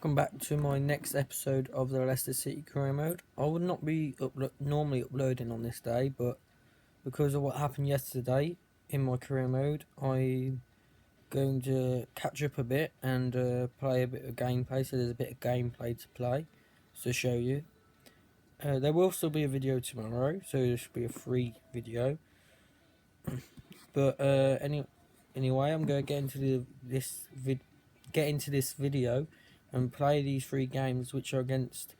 welcome back to my next episode of the Leicester City career mode. I would not be normally uploading on this day, but because of what happened yesterday in my career mode, I'm going to catch up a bit and play a bit of gameplay. So there's a bit of gameplay to play to show you. There will still be a video tomorrow, so there should be a free video. But anyway, I'm going to get into this video and play these three games, which are against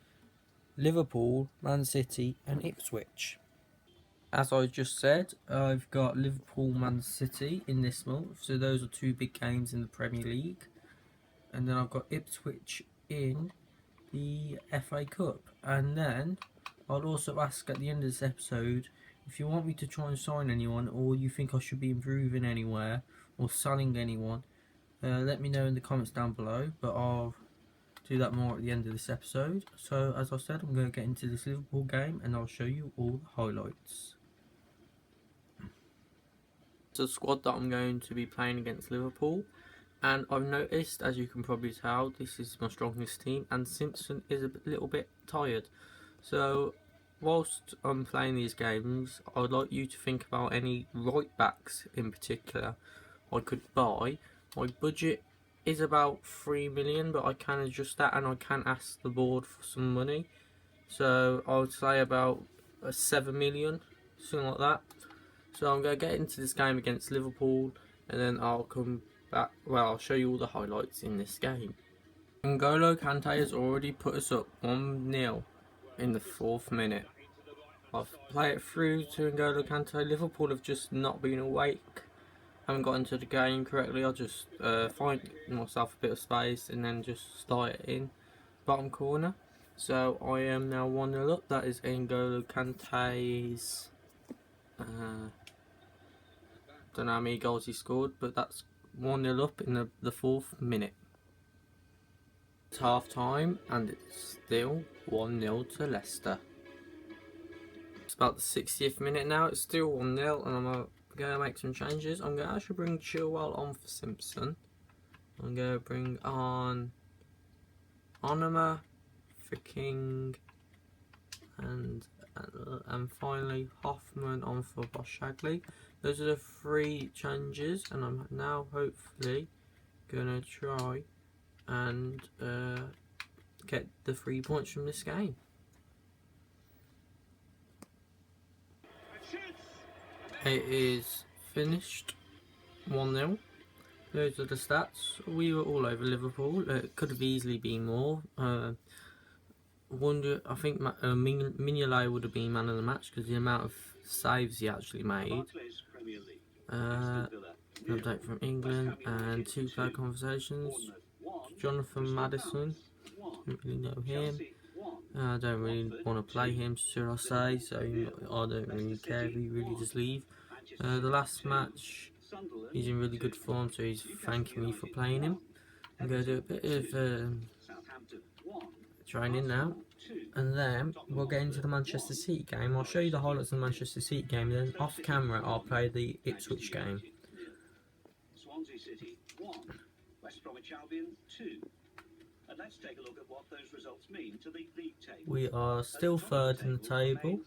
Liverpool, Man City and Ipswich. As I just said, I've got Liverpool, Man City in this month, so those are two big games in the Premier League. And then I've got Ipswich in the FA Cup. And then I'll also ask at the end of this episode if you want me to try and sign anyone, or you think I should be improving anywhere or selling anyone. Let me know in the comments down below, but I'll do that more at the end of this episode. So as I said, I'm going to get into this Liverpool game and I'll show you all the highlights. It's the squad that I'm going to be playing against Liverpool, and I've noticed, as you can probably tell, this is my strongest team and Simpson is a little bit tired. So whilst I'm playing these games, I would like you to think about any right backs in particular I could buy. My budget is about 3 million, but I can adjust that and I can ask the board for some money. So I would say about 7 million, something like that. So I'm going to get into this game against Liverpool and then I'll come back. Well, I'll show you all the highlights in this game. N'Golo Kante has already put us up 1-0 in the 4th minute. I've played it through to N'Golo Kante. Liverpool have just not been awake. Haven't got into the game correctly. I'll just find myself a bit of space and then just start it in bottom corner. So I am now 1-0 up. That is N'Golo Kante's don't know how many goals he scored, but that's 1-0 up in the 4th minute. It's half time and it's still 1-0 to Leicester. It's about the 60th minute now. It's still 1-0 and I'm going to make some changes. I'm going to actually bring Chilwell on for Simpson. I'm going to bring on Onoma for King and finally Hoffman on for Boshagli. Those are the 3 changes, and I'm now hopefully going to try and get the 3 points from this game. It is finished 1-0. Those are the stats. We were all over Liverpool. It could have easily been more. I think Mignolet would have been man of the match because the amount of saves he actually made. Update from England and 2 player conversations. Jonathan Maddison, don't really know him. I don't really want to play him, should I say, so I don't really care if he really just leave. The last match, he's in really good form, so he's thanking me for playing him. I'm going to do a bit of training now, and then we'll get into the Manchester City game. I'll show you the highlights of the Manchester City game, and then off camera I'll play the Ipswich game. Swansea City 1, West Bromwich Albion 2. And let's take a look at what those results mean to the league table. We are still 3rd in the table,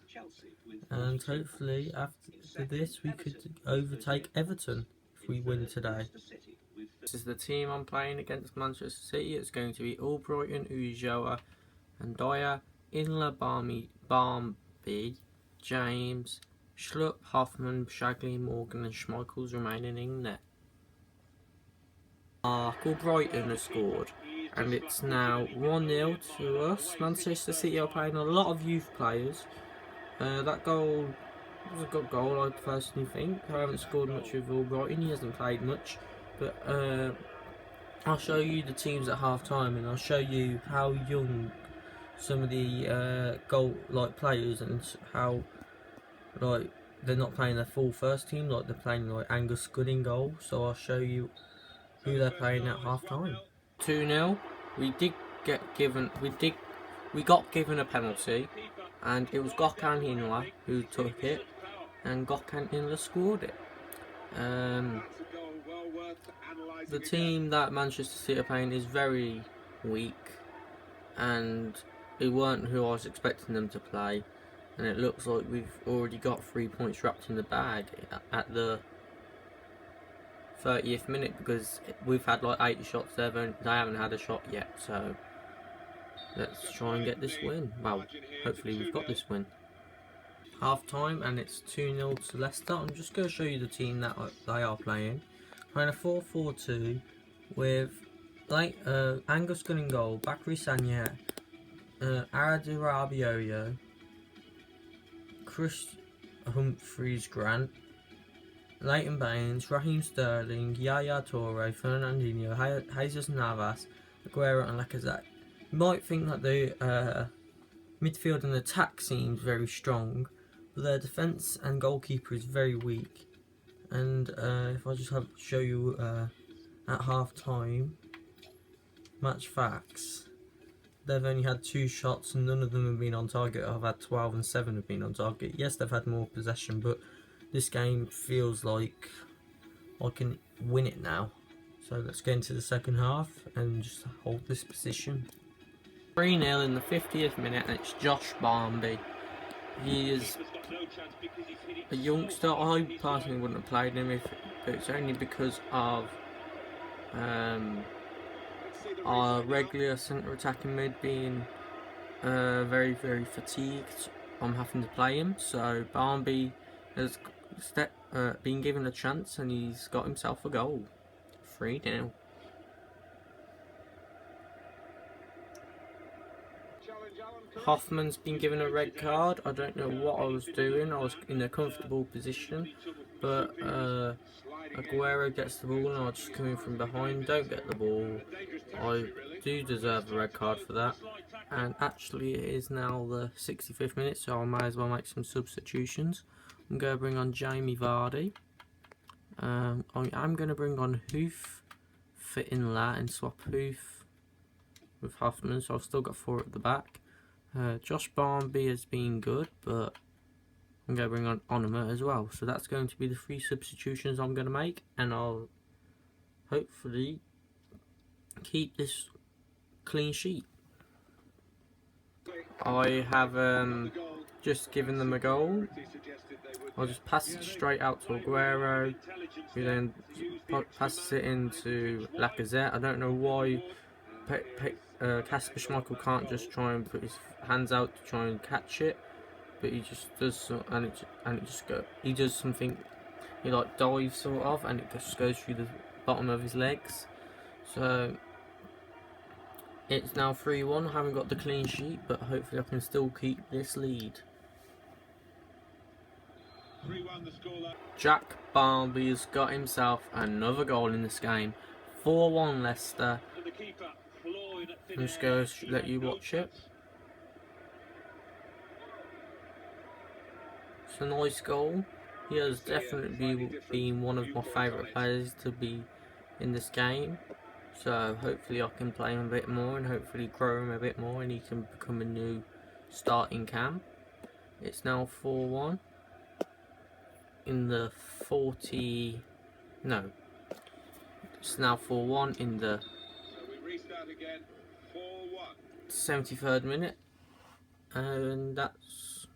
and hopefully after this we could overtake Everton if we win today. This is the team I'm playing against Manchester City. It's going to be Albrighton, Ulloa and Dyer, Inler, Barmby, James, Schlupp, Hoffman, Shagley, Morgan and Schmeichels remaining in net. Albrighton has scored, and it's now 1-0 to us. Manchester City are playing a lot of youth players. That goal was a good goal, I personally think. I haven't scored much with Albrighton, he hasn't played much. But I'll show you the teams at half time, and I'll show you how young some of the players, and how they're not playing their full first team, like they're playing like Angus Good in goal. So I'll show you who they're playing at half time. 2-0. We got given a penalty, and it was Gökhan Inler who took it, and Gökhan Inler scored it. The team that Manchester City are playing is very weak. and it weren't who I was expecting them to play. And it looks like we've already got 3 points wrapped in the bag at the 30th minute, because we've had like 8 shots, they haven't had a shot yet. So let's try and get this win. Well, hopefully we've got this win. Half time, and it's 2-0 to Leicester. I'm just going to show you the team that they are playing. Playing a 4-4-2 with Angus Gunn in goal, Bakary Sagna, Aradu Rabiot, Chris Humphreys Grant, Leighton Baines, Raheem Sterling, Yaya Toure, Fernandinho, Jesus Navas, Aguero and Lacazette. You might think that the midfield and attack seems very strong, but their defence and goalkeeper is very weak. And if I just show you at half time, match facts, they've only had 2 shots and none of them have been on target. I've had 12 and 7 have been on target. Yes, they've had more possession, but this game feels like I can win it now. So let's get into the second half and just hold this position. 3-0 in the 50th minute, and it's Josh Barmby. He is a youngster. I personally wouldn't have played him, but it's only because of our regular centre attacking mid being very fatigued. I'm having to play him, so Barmby has been given a chance and he's got himself a goal. 3-0. Hoffman's been given a red card. I don't know what I was doing. I was in a comfortable position, but Aguero gets the ball and I just come in from behind, don't get the ball. I do deserve a red card for that. And actually it is now the 65th minute, so I might as well make some substitutions. I'm going to bring on Jamie Vardy. I'm going to bring on Hoof for Inla and swap Hoof with Hoffman, so I've still got 4 at the back. Josh Barmby has been good, but I'm going to bring on Onuma as well. So that's going to be the 3 substitutions I'm going to make, and I'll hopefully keep this clean sheet. I have just given them a goal. I'll just pass it straight out to Aguero, who then passes it into Lacazette. I don't know why Kasper Schmeichel can't just try and put his hands out to try and catch it, but he just does, he does something. He like dives sort of, and it just goes through the bottom of his legs. So it's now 3-1. I haven't got the clean sheet, but hopefully I can still keep this lead. Jack Barmby has got himself another goal in this game. 4-1 Leicester. I'm just going to let you watch it. It's a nice goal. He has definitely been one of my favourite players to be in this game. So hopefully I can play him a bit more and hopefully grow him a bit more and he can become a new starting cam. It's now 4-1 in the it's now 4-1 in the 73rd minute, and that's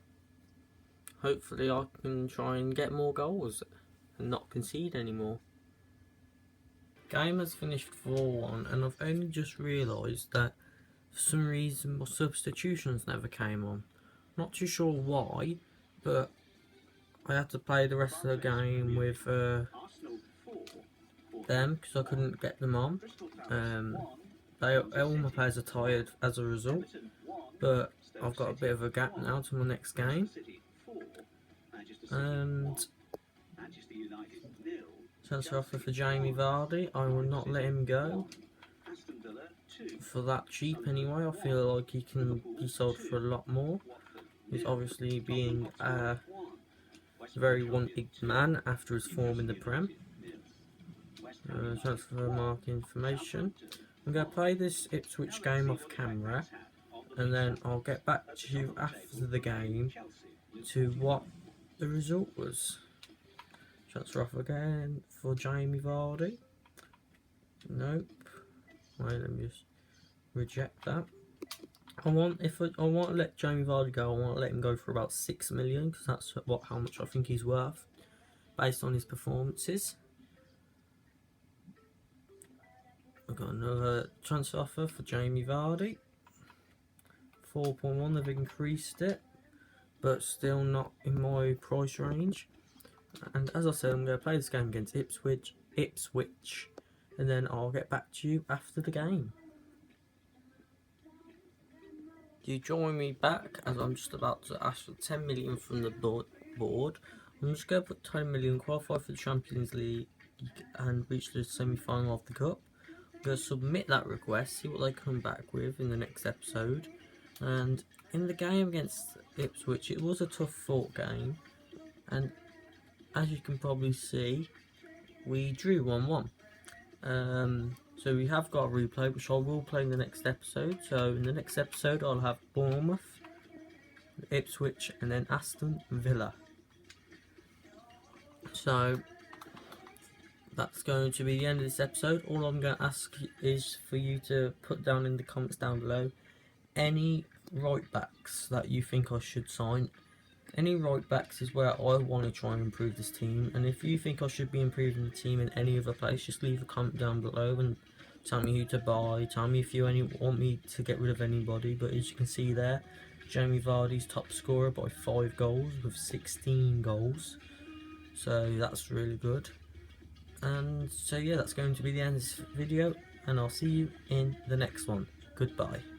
hopefully I can try and get more goals and not concede anymore. Game has finished 4-1, and I've only just realised that for some reason my substitutions never came on. Not too sure why, but I had to play the rest of the game with them because I couldn't get them on. All my players are tired as a result, but I've got a bit of a gap now to my next game. And transfer offer for Jamie Vardy. I will not let him go for that cheap anyway. I feel like he can be sold for a lot more. He's obviously being a very wanted man after his form in the Prem. Transfer market information. I'm going to play this Ipswich game off camera, and then I'll get back to you after the game to what the result was. Transfer off again for Jamie Vardy. Nope. Wait, let me just reject that. I want to let Jamie Vardy go. I want to let him go for about 6 million because that's how much I think he's worth based on his performances. I've got another transfer offer for Jamie Vardy. 4.1. They've increased it, but still not in my price range. And as I said, I'm going to play this game against Ipswich, and then I'll get back to you after the game. Do you join me back as I'm just about to ask for 10 million from the board? I'm just going to put 10 million, qualify for the Champions League and reach the semi-final of the Cup. I'm going to submit that request, see what they come back with in the next episode. And in the game against Ipswich, it was a tough fought game, and as you can probably see, we drew 1-1. So we have got a replay, which I will play in the next episode. So in the next episode, I'll have Bournemouth, Ipswich, and then Aston Villa. So that's going to be the end of this episode. All I'm going to ask is for you to put down in the comments down below any right backs that you think I should sign. Any right backs is where I want to try and improve this team, and if you think I should be improving the team in any other place, just leave a comment down below and tell me who to buy, tell me if you want me to get rid of anybody. But as you can see there, Jamie Vardy's top scorer by 5 goals with 16 goals, so that's really good. And so yeah, that's going to be the end of this video, and I'll see you in the next one. Goodbye.